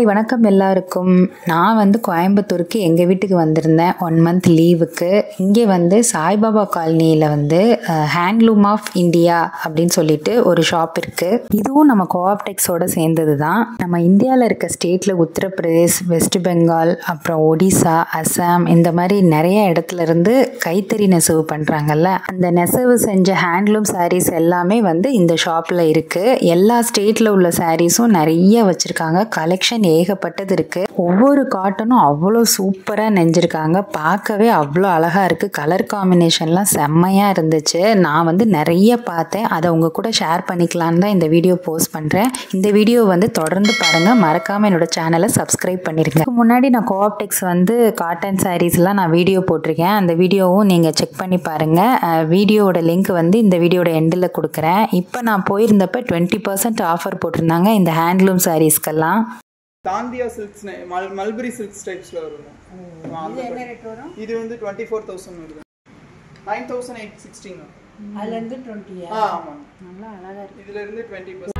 வணக்கம் எல்லாருக்கும். நான் வந்து கோயம்புத்தூருக்கு எங்கள் வீட்டுக்கு வந்திருந்தேன் 1 மந்த் லீவுக்கு. இங்கே வந்து சாய்பாபா காலனியில் வந்து ஹேண்ட்லூம் ஆஃப் இந்தியா அப்படின்னு சொல்லிட்டு ஒரு ஷாப் இருக்குது. இதுவும் நம்ம கோஆப்டெக்ஸோடு சேர்ந்தது தான். நம்ம இந்தியாவில் இருக்க ஸ்டேட்டில் உத்தரப்பிரதேஷ், வெஸ்ட் பெங்கால், அப்புறம் ஒடிசா, அசாம் இந்த மாதிரி நிறைய இடத்துல இருந்து கைத்தறி நெசவு பண்ணுறாங்கல்ல, அந்த நெசவு செஞ்ச ஹேண்ட்லூம் சாரீஸ் எல்லாமே வந்து இந்த ஷாப்பில் இருக்குது. எல்லா ஸ்டேட்டில் உள்ள சாரீஸும் நிறைய வச்சுருக்காங்க. கலெக்ஷன் ஏகப்பட்டது இருக்குது. ஒவ்வொரு காட்டனும் அவ்வளோ சூப்பராக நெஞ்சிருக்காங்க. பார்க்கவே அவ்வளோ அழகாக இருக்குது. கலர் காம்பினேஷன்லாம் செம்மையாக இருந்துச்சு. நான் வந்து நிறைய பார்த்தேன். அதை உங்கள் கூட ஷேர் பண்ணிக்கலான்னு தான் இந்த வீடியோ போஸ்ட் பண்ணுறேன். இந்த வீடியோ வந்து தொடர்ந்து பாருங்கள். மறக்காமல் என்னோட சேனலை சப்ஸ்கிரைப் பண்ணிருங்க. முன்னாடி நான் கோஆப்டெக்ஸ் வந்து காட்டன் சாரீஸ்லாம் நான் வீடியோ போட்டிருக்கேன். அந்த வீடியோவும் நீங்கள் செக் பண்ணி பாருங்கள். வீடியோவோட லிங்க் வந்து இந்த வீடியோட எண்டில் கொடுக்குறேன். இப்போ நான் போயிருந்தப்போ 20% ஆஃபர் போட்டிருந்தாங்க இந்த ஹேண்ட்லூம் சாரீஸ்க்கெல்லாம். தாந்தியா சில்க்ஸ், மல்பரி சில்க்ஸ் டைப்ஸ்ல வரும். இது என்ன ரேட் வரும்? இது வந்து 24,000 வருது. 9,816. அதுல இருந்து 20. ஆமா, நல்லா அழகா இருக்கு. இதுல இருந்து 20%.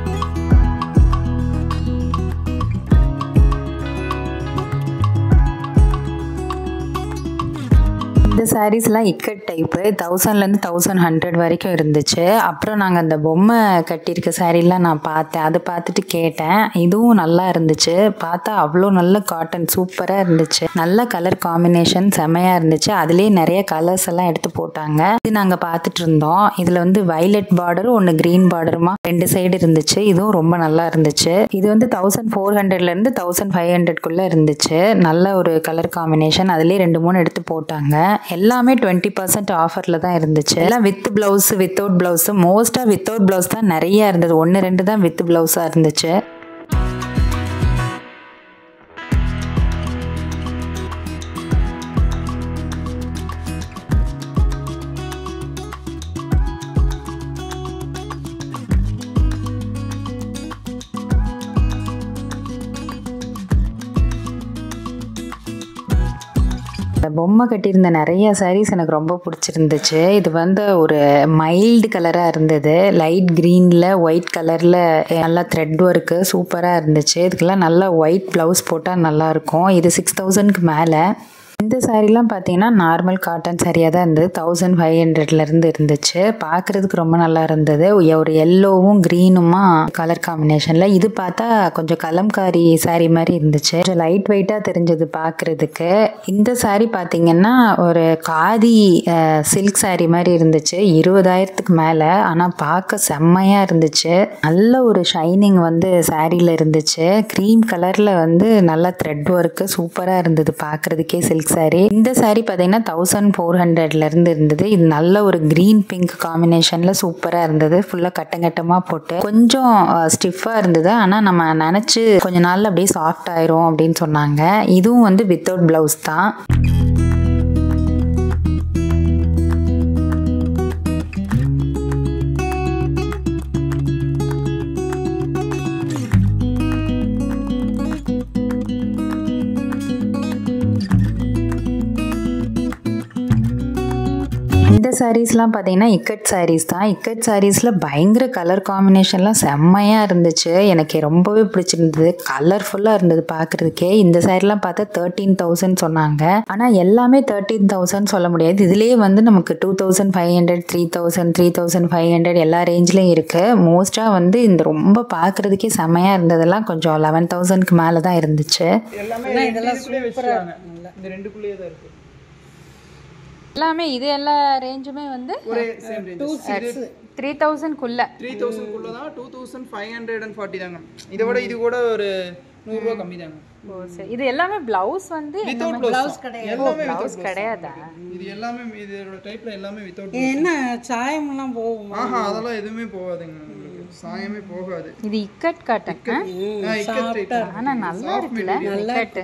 இந்த சாரீஸ்லாம் இக்கட் டைப்பு 1000லேருந்து 1100 வரைக்கும் இருந்துச்சு. அப்புறம் நாங்கள் அந்த பொம்மை கட்டியிருக்க சாரீலாம் நான் பார்த்தேன். அதை பார்த்துட்டு கேட்டேன். இதுவும் நல்லா இருந்துச்சு. பார்த்தா அவ்வளோ நல்ல காட்டன் சூப்பராக இருந்துச்சு. நல்ல கலர் காம்பினேஷன் செமையாக இருந்துச்சு. அதுலேயே நிறைய கலர்ஸ் எல்லாம் எடுத்து போட்டாங்க. இது நாங்கள் பார்த்துட்டு இருந்தோம். இதில் வந்து வயலட் பார்டரும் ஒன்று க்ரீன் பார்டருமா 2 சைடு இருந்துச்சு. இதுவும் ரொம்ப நல்லா இருந்துச்சு. இது வந்து 1400லேருந்து 1500க்குள்ளே இருந்துச்சு. நல்ல ஒரு கலர் காம்பினேஷன். அதுலேயே 2-3 எடுத்து போட்டாங்க. எல்லாமே 20% ஆஃபரில் தான் இருந்துச்சு. எல்லாம் வித் ப்ளவுஸ், வித்தவுட் ப்ளவுஸ். மோஸ்ட்டாக வித்தவுட் ப்ளவுஸ் தான் நிறைய இருந்தது. 1-2 தான் வித் ப்ளவுஸாக இருந்துச்சு. பொம்மை கட்டியிருந்த நிறைய சாரீஸ் எனக்கு ரொம்ப பிடிச்சிருந்துச்சு. இது வந்து ஒரு மைல்டு கலராக இருந்தது. லைட் க்ரீனில் ஒயிட் கலரில் நல்லா த்ரெட் ஒர்க்கு சூப்பராக இருந்துச்சு. இதுக்கெல்லாம் நல்லா ஒயிட் ப்ளவுஸ் போட்டால் நல்லாயிருக்கும். இது 6000க்கு மேலே. இந்த சாரீலாம் பார்த்தீங்கன்னா நார்மல் காட்டன் சாரியாக தான் இருந்தது. 1500லேருந்து இருந்துச்சு. பார்க்குறதுக்கு ரொம்ப நல்லா இருந்தது. ஒரு எல்லோவும் க்ரீனுமா கலர் காம்பினேஷனில். இது பார்த்தா கொஞ்சம் கலம்காரி சாரீ மாதிரி இருந்துச்சு. கொஞ்சம் லைட் வெயிட்டாக தெரிஞ்சது பார்க்குறதுக்கு. இந்த சாரீ பார்த்தீங்கன்னா ஒரு காதி சில்க் சாரீ மாதிரி இருந்துச்சு. 20,000க்கு மேலே. ஆனால் பார்க்க செம்மையாக இருந்துச்சு. நல்ல ஒரு ஷைனிங் வந்து சாரியில் இருந்துச்சு. க்ரீம் கலரில் வந்து நல்லா த்ரெட் ஒர்க்கு சூப்பராக இருந்தது பார்க்குறதுக்கே சில்க் சாரி. இந்த சாரி பார்த்தீங்கன்னா 1400லேருந்து இருந்தது. இது நல்ல ஒரு க்ரீன் பிங்க் காம்பினேஷனில் சூப்பராக இருந்தது. ஃபுல்லாக கட்டமாக போட்டு கொஞ்சம் ஸ்டிஃபாக இருந்தது. ஆனால் நம்ம நினச்சி கொஞ்ச நாளில் அப்படியே சாஃப்ட் ஆயிரும் அப்படின்னு சொன்னாங்க. இதுவும் வந்து வித்தவுட் ப்ளவுஸ் தான். இந்த சாரீஸ்லாம் பார்த்தீங்கன்னா இக்கட் சாரீஸ் தான். இக்கட் சாரீஸில் பயங்கர கலர் காம்பினேஷன்லாம் செம்மையாக இருந்துச்சு. எனக்கு ரொம்பவே பிடிச்சிருந்தது. கலர்ஃபுல்லாக இருந்தது பார்க்குறதுக்கே. இந்த சாரீலாம் பார்த்தா 13,000 சொன்னாங்க. ஆனால் எல்லாமே 13,000 சொல்ல முடியாது. இதுலேயே வந்து நமக்கு 2,500, 3,000, 3,500 எல்லா ரேஞ்சிலையும் இருக்குது. மோஸ்ட்டாக வந்து இந்த ரொம்ப பார்க்குறதுக்கே செம்மையாக இருந்ததெல்லாம் கொஞ்சம் 11,000க்கு மேலே தான் இருந்துச்சு. எல்லாமே இதெல்லாம் சூப்பரா இருக்கு. இந்த ரெண்டுக்குள்ளேயே தான் இருக்கு. எல்லாமே இது எல்லா ரேஞ்சுமே வந்து ஒரே சேம் ரேஞ்ச். 3,000க்குள்ள 3,000க்குள்ள தான். 2,540 தாங்க. இதை விட இது கூட ஒரு 100 ரூபாய் கம்மி தாங்க. இது எல்லாமே பிளவுஸ் வந்து வித்தவுட் கிடையாது. எல்லாமே பிளவுஸ் கிடையாதா? இது எல்லாமே இதோட டைப்ல எல்லாமே வித்தவுட். என்ன சாயம்லாம் போகும்? அதெல்லாம் எதுவுமே போகாதுங்க. சாயமே போகாது. இது இக்கட் காட்டன். ஆனா நல்லா இருக்குல்ல,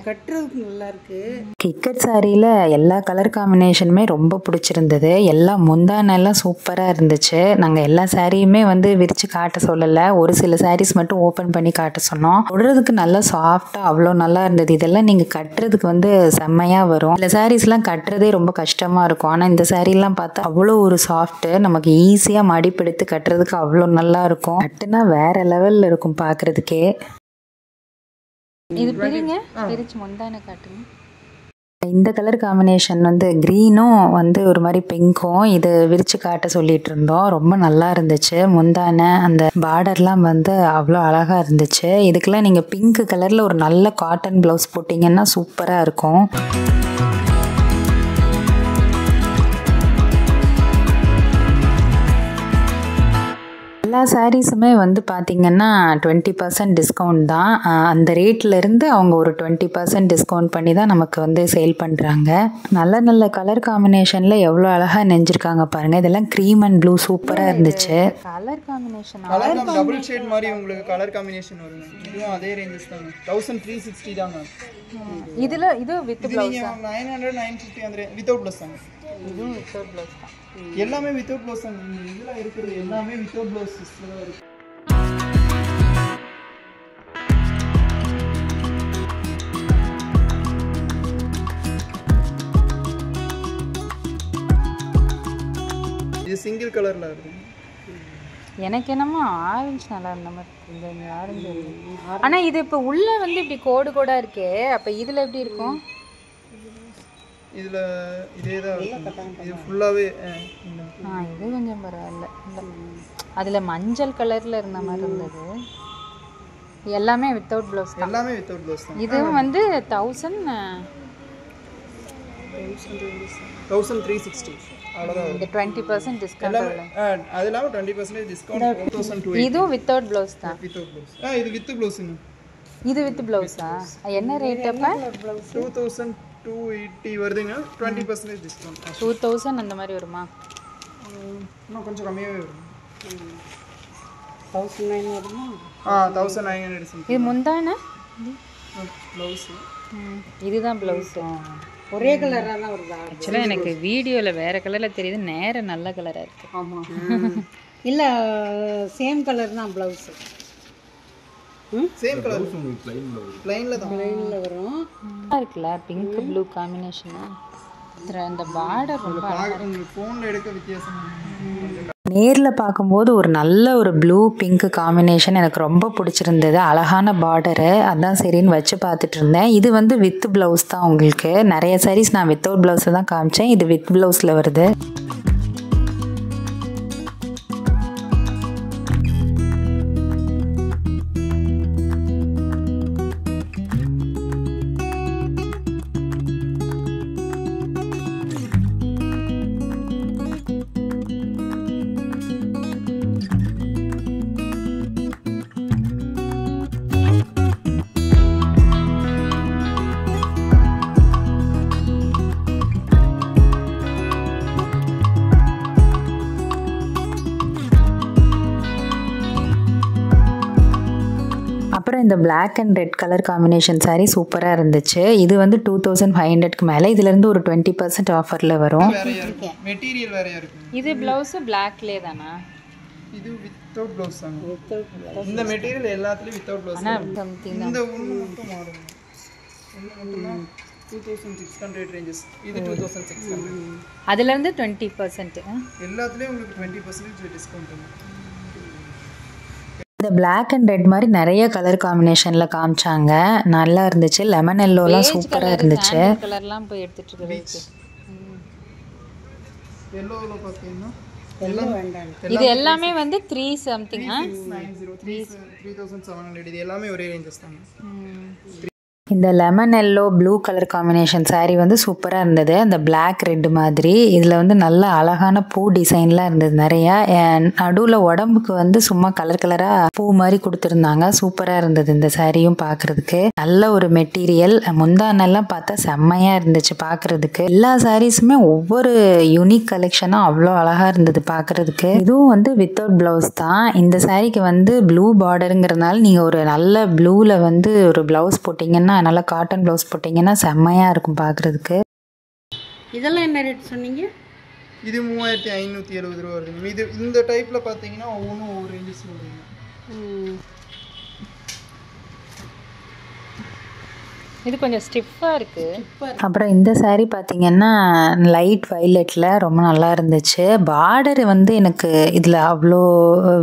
கட்டுறதுக்கு நல்லா இருக்கு. இக்கட் சாரியில் எல்லா கலர் காம்பினேஷனுமே ரொம்ப பிடிச்சிருந்தது. எல்லாம் முந்தானெல்லாம் சூப்பராக இருந்துச்சு. நாங்கள் எல்லா சாரியுமே வந்து விரித்து காட்ட சொல்லலை. ஒரு சில சாரீஸ் மட்டும் ஓப்பன் பண்ணி காட்ட சொன்னோம். தொடுறதுக்கு நல்லா சாஃப்டாக அவ்வளோ நல்லா இருந்தது. இதெல்லாம் நீங்கள் கட்டுறதுக்கு வந்து செம்மையாக வரும். இந்த சாரீஸ்லாம் கட்டுறதே ரொம்ப கஷ்டமாக இருக்கும். ஆனால் இந்த சாரீலாம் பார்த்தா அவ்வளோ ஒரு சாஃப்ட்டு. நமக்கு ஈஸியாக மடிப்பெடுத்து கட்டுறதுக்கு அவ்வளோ நல்லா இருக்கும். கட்டுனா வேற லெவலில் இருக்கும் பார்க்குறதுக்கே. இது பிரிங்க, பிரிச்சு முந்தான காட்டுங்க. இந்த கலர் காம்பினேஷன் வந்து க்ரீனும் வந்து ஒரு மாதிரி பிங்க்கும் இது விரிச்சு காட்ட சொல்லிட்டு இருந்தோம். ரொம்ப நல்லா இருந்துச்சு. முந்தான அந்த பார்டர்லாம் வந்து அவ்வளோ அழகாக இருந்துச்சு. இதுக்கெல்லாம் நீங்கள் பிங்க் கலரில் ஒரு நல்ல காட்டன் ப்ளவுஸ் போட்டிங்கன்னா சூப்பராக இருக்கும். எல்லா சாரீஸுமே வந்து பார்த்திங்கன்னா 20% டிஸ்கவுண்ட் தான். அந்த ரேட்லேருந்து அவங்க ஒரு 20% டிஸ்கவுண்ட் பண்ணி தான் நமக்கு வந்து சேல் பண்ணுறாங்க. நல்ல நல்ல கலர் காம்பினேஷனில் எவ்வளோ அழகாக நெஞ்சிருக்காங்க பாருங்கள். இதெல்லாம் க்ரீம் அண்ட் ப்ளூ சூப்பராக இருந்துச்சு. கலர் காம்பினேஷன் டபுள் ஷேட் மாதிரி உங்களுக்கு கலர் காம்பினேஷன் வருங்க. இதுவும் அதே ரேஞ்சஸ் தாங்க. 1360 தாங்க. இதுல இது வித் ப்ளவுஸ் 900 950 அந்த வித்அவுட் ப்ளவுஸ் தாங்க. இதுவும் வித் ப்ளவுஸ் தான். எல்லாமே வித்அவுட் ப்ளவுஸ் தாங்க. இதுல இருக்குது எல்லாமே வித்அவுட் ப்ளவுஸ்ல தான் இருக்கு. இது சிங்கிள் கலர்ல இருக்கு. எனக்கு என்னமோ ஆரஞ்சு நல்லா இருந்த மாதிரி இந்த ஆரஞ்சு. ஆனா இது இப்போ உள்ள வந்து இப்படி கோடு கோடா இருக்கே, அப்ப இதுல எப்படி இருக்கும்? இதுல இதே தான் இது ஃபுல்லாவே இது கொஞ்சம் பரவாயில்ல. அதுல மஞ்சள் கலர்ல இருந்த மாதிரி இருந்தது. எல்லாமே வித்தவுட் ப்ளவுஸ் தான். எல்லாமே வித்அவுட் ப்ளவுஸ் தான். இதுவும் வந்து 1360 அவ்வளவுதான். இந்த 20% டிஸ்கவுண்ட். அது இல்லாம 20% டிஸ்கவுண்ட் 4280. இதுவும் வித்தவுட் ப்ளவுஸ் தான். Without blouse. இது வித் ப்ளவுஸ்ங்க. இது வித் ப்ளவுஸா? என்ன ரேட் அப்ப? 2280 வருதுங்க. 20% டிஸ்கவுண்ட். 2000 அந்த மாதிரி வருமா? இன்னும் கொஞ்சம் கம்மியாவே வரும். 1900 வருமா? 1900. இது முந்தான ப்ளவுஸ். இதுதான் ப்ளவுஸ். ஒரே கலராக தான் வருதா? ஆக்சுவலாக எனக்கு வீடியோவில் வேறு கலரில் தெரியுது, நேரம் நல்ல கலராக இருக்குது. ஆமாம். இல்லை சேம் கலர் தான் ப்ளவுஸு. சேம் கலர் ப்ளைன்ல தான். ப்ளைனில் வரும். இருக்குல்ல பிங்க் ப்ளூ காம்பினேஷனு. இந்த பார்டர் ரொம்ப உங்களுக்கு ஃபோனில் எடுக்க வித்தியாசம். நேரில் பார்க்கும்போது ஒரு நல்ல ஒரு ப்ளூ பிங்க் காம்பினேஷன் எனக்கு ரொம்ப பிடிச்சிருந்தது. அழகான பார்டரு, அதான் சரின்னு வச்சு பார்த்துட்டு இருந்தேன். இது வந்து வித் ப்ளவுஸ் தான். உங்களுக்கு நிறைய சாரீஸ் நான் வித்தவுட் ப்ளவுஸில் தான் காமிச்சேன். இது வித் ப்ளவுஸில் வருது. அப்புறம் இந்த black and red colour combination sari சூப்பராக இருந்துச்சு. இது வந்து 2500க்கு மேலே. இதுலேருந்து ஒரு 20% ஆஃபரில் வரும். மெட்டீரியல் வேறையா இருக்கு. இது ப்ளவுஸு பிளாக்லேயே தானா? இது வித்தவுட் ப்ளவுஸ் தாங்க. இந்த மெட்டீரியல் எல்லாத்துலயும் வித்தவுட் ப்ளவுஸ். இந்த ஒன்று மட்டும் மாறும். ஒன்று மட்டும் 2600 ரேஞ்சஸ். இது 2600. அதுலேருந்து 20%. எல்லாத்துலேயும் உங்களுக்கு 20% டிஸ்கவுண்ட் இருக்கும். இந்த பிளாக் அண்ட் ரெட் மாதிரி நிறைய கலர் காம்பினேஷனில் காமிச்சாங்க. நல்லா இருந்துச்சு. லெமன் எல்லோலாம் சூப்பராக இருந்துச்சு. கலர்லாம் போய் எடுத்துட்டு இருக்கு. எல்லோவில் பார்த்தீங்கன்னா இது எல்லாமே வந்து 3 something. 3700. இது எல்லாமே ஒரே ரேஞ்சஸ் தாங்க. இந்த lemon yellow blue colour combination sari வந்து சூப்பராக இருந்தது. அந்த பிளாக் ரெட் மாதிரி இதில் வந்து நல்ல அழகான பூ டிசைன்லாம் இருந்தது நிறையா. நடுவில் உடம்புக்கு வந்து சும்மா கலர் கலராக பூ மாதிரி கொடுத்துருந்தாங்க. சூப்பராக இருந்தது இந்த சாரியும் பார்க்குறதுக்கு. நல்ல ஒரு மெட்டீரியல். முந்தானெல்லாம் பார்த்தா செம்மையாக இருந்துச்சு பார்க்குறதுக்கு. எல்லா சாரீஸுமே ஒவ்வொரு யூனிக் கலெக்ஷனாக அவ்வளோ அழகாக இருந்தது பார்க்குறதுக்கு. இதுவும் வந்து வித்தவுட் ப்ளவுஸ் தான். இந்த சாரீக்கு வந்து ப்ளூ பார்டருங்கிறதுனால நீங்கள் ஒரு நல்ல ப்ளூவில் வந்து ஒரு ப்ளவுஸ் போட்டிங்கன்னா, நல்லா காட்டன் ப்ளவுஸ் போட்டிங்கன்னா செம்மையாக இருக்கும் பார்க்குறதுக்கு. இதெல்லாம் என்ன ரேட் சொன்னீங்க? இது 3570 ரூபா வருதுங்க. இது இந்த டைப்பில் பார்த்தீங்கன்னா ஒவ்வொன்றும் ஒவ்வொரு ரேஞ்சஸ் வருதுங்க. இது கொஞ்சம் ஸ்டிஃபாக இருக்குது. அப்புறம் இந்த saree பார்த்தீங்கன்னா லைட் வைலட்டில் ரொம்ப நல்லா இருந்துச்சு. பார்டர் வந்து எனக்கு இதில் அவ்வளோ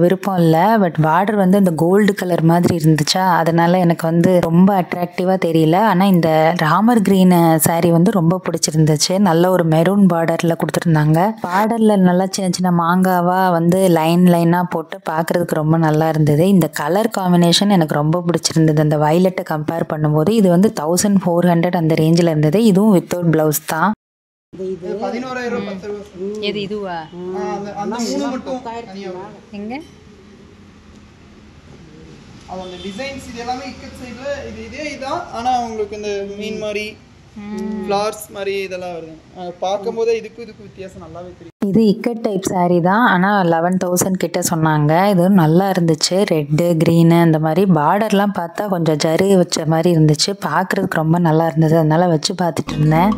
விருப்பம் இல்லை. பட் பார்டர் வந்து இந்த கோல்டு கலர் மாதிரி இருந்துச்சா, அதனால எனக்கு வந்து ரொம்ப அட்ராக்டிவாக தெரியல. ஆனால் இந்த ராமர் கிரீன் saree வந்து ரொம்ப பிடிச்சிருந்துச்சு. நல்ல ஒரு மெரூன் பார்டரில் கொடுத்துருந்தாங்க. பார்டரில் நல்லா சின்ன சின்ன மாங்காவாக வந்து லைனாக போட்டு பார்க்குறதுக்கு ரொம்ப நல்லா இருந்தது. இந்த கலர் காம்பினேஷன் எனக்கு ரொம்ப பிடிச்சிருந்தது. அந்த வைலட்டை கம்பேர் பண்ணும்போது இது வந்து 1400 அந்த ரேஞ்சில் இருந்தது. இதுவும் வித்தவுட் ப்ளவுஸ் தான். 11,000 10 ரூபா. எது இதுவா? அந்த 3 மட்டும் தனியாக எங்கே? அந்த டிசைன்ஸ் இது எல்லாமே இக்கட் சைடில் இதே இதான். ஆனால் உங்களுக்கு இந்த மீன் மாதிரி ஃப்ளவர்ஸ் மாதிரி இதெல்லாம் வருது. பார்க்கும்போதே இதுக்கு வித்தியாசம் நல்லாவே தெரியும். இது இக்கட் டைப் saree தான். ஆனால் 11,000 கிட்ட சொன்னாங்க. இது நல்லா இருந்துச்சு. ரெட்டு க்ரீனு அந்த மாதிரி பார்டர்லாம் பார்த்தா கொஞ்சம் ஜரி வச்ச மாதிரி இருந்துச்சு. பார்க்குறதுக்கு ரொம்ப நல்லா இருந்தது. அதனால வச்சு பார்த்துட்டு இருந்தேன்.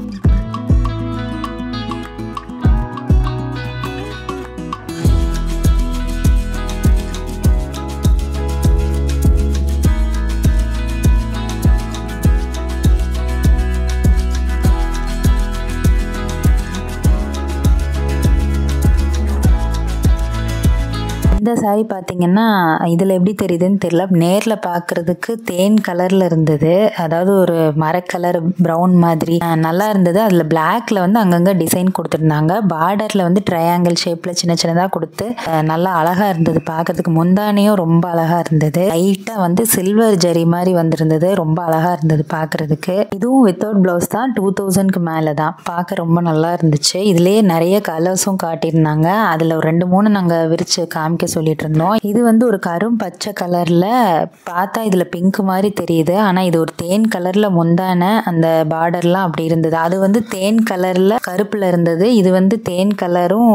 இந்த saree பார்த்தீங்கன்னா இதில் எப்படி தெரியுதுன்னு தெரியல. நேரில் பார்க்குறதுக்கு தேன் கலரில் இருந்தது. அதாவது ஒரு மரக்கலர் ப்ரௌன் மாதிரி நல்லா இருந்தது. அதில் பிளாக்ல வந்து அங்கங்கே டிசைன் கொடுத்துருந்தாங்க. பார்டரில் வந்து ட்ரையாங்கிள் ஷேப்பில் சின்ன சின்னதாக கொடுத்து நல்லா அழகாக இருந்தது பார்க்குறதுக்கு. முந்தானியும் ரொம்ப அழகாக இருந்தது. லைட்டாக வந்து சில்வர் ஜரி மாதிரி வந்திருந்தது. ரொம்ப அழகாக இருந்தது பார்க்குறதுக்கு. இதுவும் வித்தவுட் ப்ளவுஸ் தான். 2000க்கு மேலே தான். பார்க்க ரொம்ப நல்லா இருந்துச்சு. இதுலேயே நிறைய கலர்ஸும் காட்டியிருந்தாங்க. அதில் ஒரு 2-3 நாங்கள் விரிச்சு காமிக்க சொல்லிட்டு இருந்தோம். இது வந்து ஒரு கரும் பச்சை கலர்ல பார்த்தா இதுல பிங்க் மாதிரி தெரியுது. ஆனா இது ஒரு தேன் கலர்ல முந்தான அந்த பார்டர்லாம் அப்படி இருந்தது. அது வந்து தேன் கலர்ல கருப்புல இருந்தது. இது வந்து தேன் கலரும்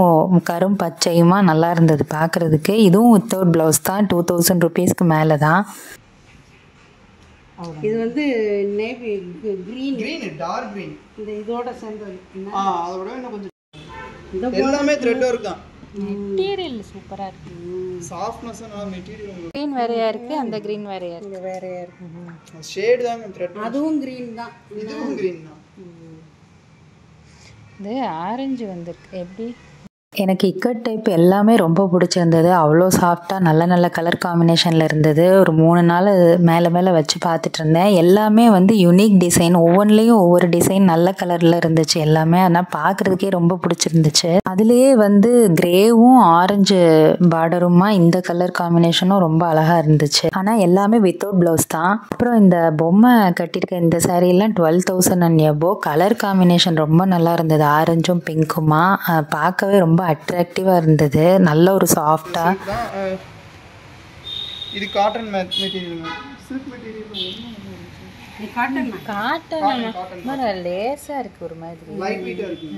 கரும் பச்சையுமா நல்லா இருந்தது பார்க்கறதுக்கு. இதுவும் வித்தவுட் பிளவுஸ் தான். 2000 ருபீஸ்க்கு மேல தான். இது வந்து நேவி கிரீன் டார்க் கிரீன். இந்த இதோட சேர்ந்து அதோட இன்னும் கொஞ்சம் எல்லாமே த்ரெட் ஒர்க் தான். மெட்டீரியல் சூப்பராக இருக்கு. சாஃப்ட்னஸ் நல்ல மெட்டீரியல். க்ரீன் வேறையா இருக்கு, அந்த க்ரீன் வேறையா இருக்கு. வேறையா இருக்கு. ஷேட் தான் த்ரெட். அதுவும் கிரீன் தான். இதுவும் கிரீன் தான். இது ஆரஞ்சு வந்திருக்கு. எப்படி? எனக்கு இக்கட் டைப் எல்லாமே ரொம்ப பிடிச்சிருந்தது. அவ்வளோ சாஃப்டாக நல்ல நல்ல கலர் காம்பினேஷனில் இருந்தது. ஒரு 3 நாள் மேலே வச்சு பார்த்துட்டு இருந்தேன். எல்லாமே வந்து யூனிக் டிசைன். ஒவ்வொன்றிலையும் ஒவ்வொரு டிசைன் நல்ல கலரில் இருந்துச்சு எல்லாமே. ஆனால் பார்க்குறதுக்கே ரொம்ப பிடிச்சிருந்துச்சு. அதுலேயே வந்து கிரேவும் ஆரஞ்சு பார்டருமா இந்த கலர் காம்பினேஷனும் ரொம்ப அழகாக இருந்துச்சு. ஆனால் எல்லாமே வித்தவுட் ப்ளவுஸ் தான். அப்புறம் இந்த பொம்மை கட்டியிருக்க இந்த சாரீலாம் 12,000 அண்ட் எபோ. கலர் காம்பினேஷன் ரொம்ப நல்லா இருந்தது. ஆரஞ்சும் பிங்க்குமா பார்க்கவே ரொம்ப அட்ராக்டிவா இருந்தது. நல்ல ஒரு சாஃப்டா. இது காட்டன் மெட்டீரியல். Silk material. இது காட்டன் காட்டன் லேசா இருக்கு. ஒரு மாதிரி லைட் வெயிட்டா இருக்கு.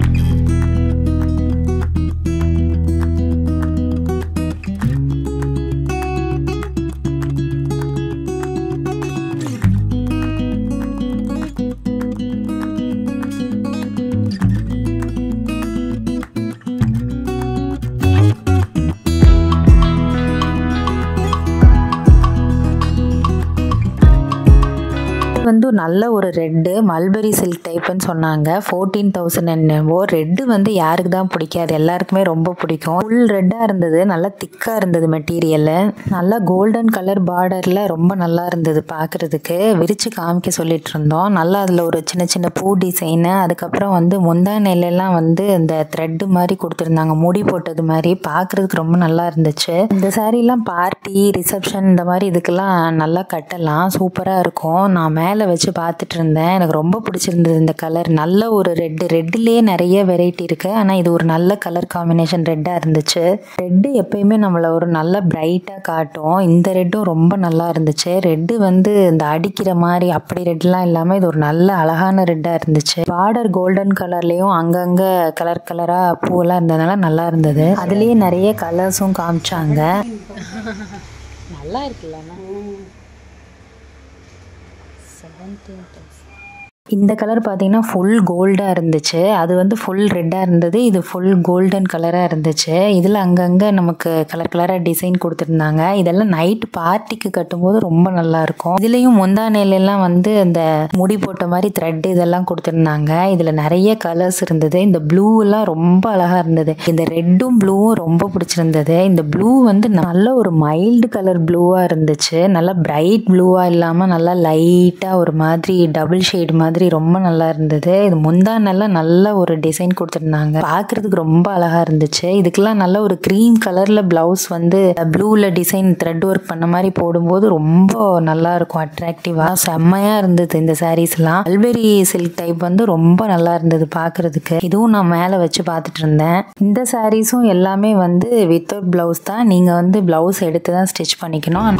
வந்து நல்ல ஒரு ரெட்டு மல்பெரி சில்க் டைப்னு சொன்னாங்க. 14,000 என்னவோ. ரெட்டு வந்து யாருக்கு தான் பிடிக்காது, எல்லாருக்குமே ரொம்ப பிடிக்கும். ஃபுல் ரெட்டாக இருந்தது. நல்லா திக்காக இருந்தது மெட்டீரியல். நல்லா கோல்டன் கலர் பார்டரில் ரொம்ப நல்லா இருந்தது பார்க்குறதுக்கு. விரித்து காமிக்க சொல்லிட்டு இருந்தோம். நல்லா அதில் ஒரு சின்ன சின்ன பூ டிசைனு, அதுக்கப்புறம் வந்து முந்தானையிலலாம் வந்து இந்த த்ரெட்டு மாதிரி கொடுத்துருந்தாங்க, முடி போட்டது மாதிரி. பார்க்குறதுக்கு ரொம்ப நல்லா இருந்துச்சு. இந்த சாரீலாம் பார்ட்டி ரிசப்ஷன் இந்த மாதிரி இதுக்கெல்லாம் நல்லா கட்டலாம், சூப்பராக இருக்கும். நான் மேலே வச்சு பார்த்துட்டு இருந்தேன். எனக்கு ரொம்ப பிடிச்சிருந்தது இந்த கலர். நல்ல ஒரு ரெட்டுலேயே நிறைய வெரைட்டி இருக்குது. ஆனால் இது ஒரு நல்ல கலர் காம்பினேஷன் ரெட்டாக இருந்துச்சு. ரெட்டு எப்பயுமே நம்மளை ஒரு நல்ல பிரைட்டாக காட்டும். இந்த ரெட்டும் ரொம்ப நல்லா இருந்துச்சு. ரெட்டு வந்து இந்த அடிக்கிற மாதிரி அப்படி ரெட்லாம் இல்லாமல் இது ஒரு நல்ல அழகான ரெட்டாக இருந்துச்சு. பார்டர் கோல்டன் கலர்லேயும் அங்கங்கே கலர் கலராக பூவெல்லாம் இருந்ததுனால நல்லா இருந்தது. அதுலேயே நிறைய கலர்ஸும் காமிச்சாங்க. நல்லா இருக்குல்ல. 17,000 இந்த கலர் பார்த்தீங்கன்னா ஃபுல் கோல்டாக இருந்துச்சு. அது வந்து ஃபுல் ரெட்டாக இருந்தது. இது ஃபுல் கோல்டன் கலராக இருந்துச்சு. இதில் அங்கங்கே நமக்கு கலர் கலராக டிசைன் கொடுத்துருந்தாங்க. இதெல்லாம் நைட் பார்ட்டிக்கு கட்டும்போது ரொம்ப நல்லாயிருக்கும். இதுலேயும் முந்தானையிலெல்லாம் வந்து இந்த முடி போட்ட மாதிரி த்ரெட் இதெல்லாம் கொடுத்துருந்தாங்க. இதில் நிறைய கலர்ஸ் இருந்தது. இந்த ப்ளூவெல்லாம் ரொம்ப அழகாக இருந்தது. இந்த ரெட்டும் ப்ளூவும் ரொம்ப பிடிச்சிருந்தது. இந்த ப்ளூ வந்து நல்ல ஒரு மைல்டு கலர் ப்ளூவாக இருந்துச்சு. நல்லா பிரைட் ப்ளூவாக இல்லாமல் நல்லா லைட்டாக ஒரு மாதிரி டபுள் ஷேட் மாதிரி ரொம்ப நல்லா இருந்தது. இது முந்தானெல்லாம் நல்ல ஒரு டிசைன் கொடுத்துருந்தாங்க. பார்க்கறதுக்கு ரொம்ப அழகா இருந்துச்சு. இதுக்கெல்லாம் நல்ல ஒரு க்ரீம் கலர்ல பிளவுஸ் வந்து ப்ளூல டிசைன் த்ரெட் ஒர்க் பண்ண மாதிரி போடும்போது ரொம்ப நல்லா இருக்கும். அட்ராக்டிவா செம்மையா இருந்தது. இந்த சாரீஸ்லாம் மல்பெரி சில்க் டைப் வந்து ரொம்ப நல்லா இருந்தது பார்க்கறதுக்கு. இதுவும் நான் மேலே வச்சு பார்த்துட்டு இருந்தேன். இந்த சாரீஸும் எல்லாமே வந்து வித்தவுட் பிளவுஸ் தான். நீங்க வந்து பிளவுஸ் எடுத்து தான் ஸ்டிச் பண்ணிக்கணும்.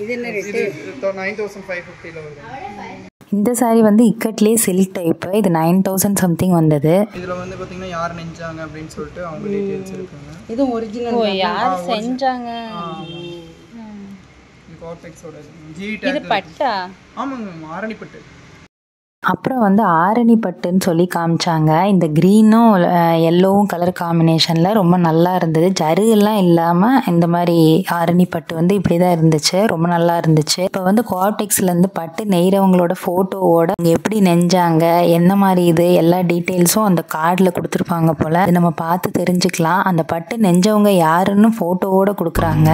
இது என்ன ரேட்டு? இது 9550 வருது. இந்த சாரீ வந்து இக்கட்லேயே சில்க் டைப். இது 9000 சம்திங் வந்தது. இதில் வந்து பார்த்தீங்கன்னா யார் நெஞ்சாங்க அப்படின்னு சொல்லிட்டு அவங்க டீட்டெயில்ஸ் இருக்காங்க. இதுவும் ஒரிஜினல். யார் செஞ்சாங்க? இது கார்டெக்ஸோட ஜி இது டேக். பட்டா? ஆமாங்க, ஆரணி பட்டு. அப்புறம் வந்து ஆரணி பட்டுன்னு சொல்லி காமிச்சாங்க. இந்த க்ரீனும் எல்லோவும் கலர் காம்பினேஷனில் ரொம்ப நல்லா இருந்தது. ஜருகெல்லாம் இல்லாமல் இந்த மாதிரி ஆரணி பட்டு வந்து இப்படி தான் இருந்துச்சு. ரொம்ப நல்லா இருந்துச்சு. இப்போ வந்து கோஆப்டெக்ஸ்லேருந்து பட்டு நெய்கிறவங்களோட ஃபோட்டோவோட எப்படி நெஞ்சாங்க, என்ன மாதிரி இது எல்லா டீட்டெயில்ஸும் அந்த கார்டில் கொடுத்துருப்பாங்க போல். அது நம்ம பார்த்து தெரிஞ்சுக்கலாம். அந்த பட்டு நெஞ்சவங்க யாருன்னு ஃபோட்டோவோட கொடுக்குறாங்க.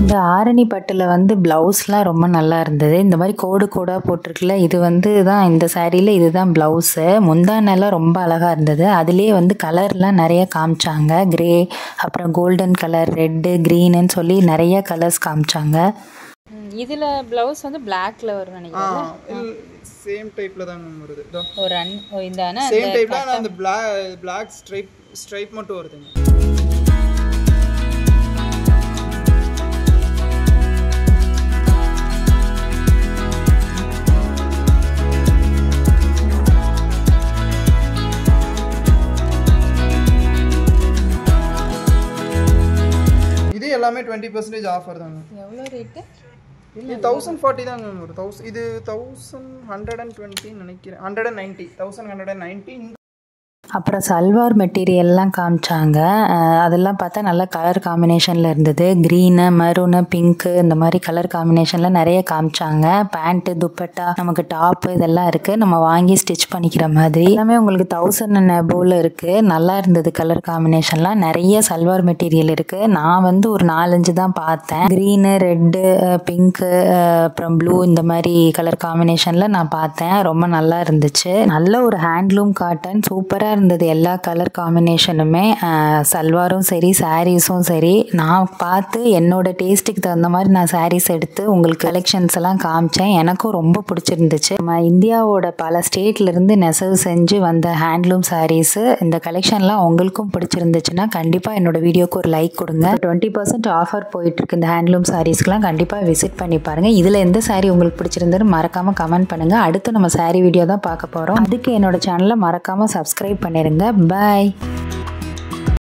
இந்த ஆரணி பட்டில் வந்து ப்ளவுஸ்லாம் ரொம்ப நல்லா இருந்தது. இந்த மாதிரி கோடு கோடாக போட்டிருக்குல்ல, இது வந்து தான் இந்த சாரியில் இதுதான் ப்ளவுஸு. முந்தானெல்லாம் ரொம்ப அழகாக இருந்தது. அதுலேயே வந்து கலர்லாம் நிறைய காமிச்சாங்க. கிரே, அப்புறம் கோல்டன் கலர், ரெட்டு, க்ரீனுன்னு சொல்லி நிறைய கலர்ஸ் காமிச்சாங்க. இதில் ப்ளவுஸ் வந்து பிளாக்ல வரும் நினைக்கிறேன். சேம் டைப்பில் தாங்க வருது. ஒரு இந்த சேம் டைப்பில் அந்த பிளாக் ஸ்ட்ரைப் மட்டும் வருதுங்க. எல்லாமே 20% ஆஃபர் தாங்க. எவ்வளோ ரேட்டு? இது 1040 தாங்க வரும். இது 1120 நினைக்கிறேன். 190 1190. அப்புறம் சல்வார் மெட்டீரியல்லாம் காமிச்சாங்க. அதெல்லாம் பார்த்தா நல்லா கலர் காம்பினேஷனில் இருந்தது. க்ரீனு, மெரூனு, பிங்க்கு இந்த மாதிரி கலர் காம்பினேஷனில் நிறைய காமிச்சாங்க. பேண்ட்டு, துப்பட்டா, நமக்கு டாப்பு இதெல்லாம் இருக்குது. நம்ம வாங்கி ஸ்டிச் பண்ணிக்கிற மாதிரி எல்லாமே உங்களுக்கு 1000 போல் இருக்குது. நல்லா இருந்தது கலர் காம்பினேஷன்லாம். நிறைய சல்வார் மெட்டீரியல் இருக்குது. நான் வந்து ஒரு 4-5 தான் பார்த்தேன். க்ரீனு, ரெட்டு, பிங்க்கு, அப்புறம் ப்ளூ இந்த மாதிரி கலர் காம்பினேஷனில் நான் பார்த்தேன். ரொம்ப நல்லா இருந்துச்சு. நல்ல ஒரு ஹேண்ட்லூம் காட்டன் சூப்பராக இருந்தது. எல்லா கலர் காம்பினேஷனுமே சல்வாரும் சரி, சாரீஸும் சரி. நான் பார்த்து என்னோட டேஸ்ட்டுக்கு தகுந்த மாதிரி நான் சாரீஸ் எடுத்து உங்களுக்கு கலெக்ஷன்ஸ் எல்லாம் காமிச்சேன். எனக்கும் ரொம்ப பிடிச்சிருந்துச்சு. நம்ம இந்தியாவோட பல ஸ்டேட்லேருந்து நெசவு செஞ்சு வந்த ஹேண்ட்லூம் சாரீஸு. இந்த கலெக்ஷன்லாம் உங்களுக்கும் பிடிச்சிருந்துச்சுன்னா கண்டிப்பாக என்னோட வீடியோக்கு ஒரு லைக் கொடுங்க. 20% ஆஃபர் போயிட்டுருக்கு இந்த ஹேண்ட்லூம் சாரீஸ்க்கெலாம். கண்டிப்பாக விசிட் பண்ணி பாருங்கள். இதில் எந்த சாரீ உங்களுக்கு பிடிச்சிருந்ததுன்னு மறக்காமல் கமெண்ட் பண்ணுங்கள். அடுத்து நம்ம சாரீ வீடியோ தான் பார்க்க போகிறோம். அதுக்கு என்னோட சேனலை மறக்காமல் சப்ஸ்கிரைப் பண்ணிருங்க. பாய்.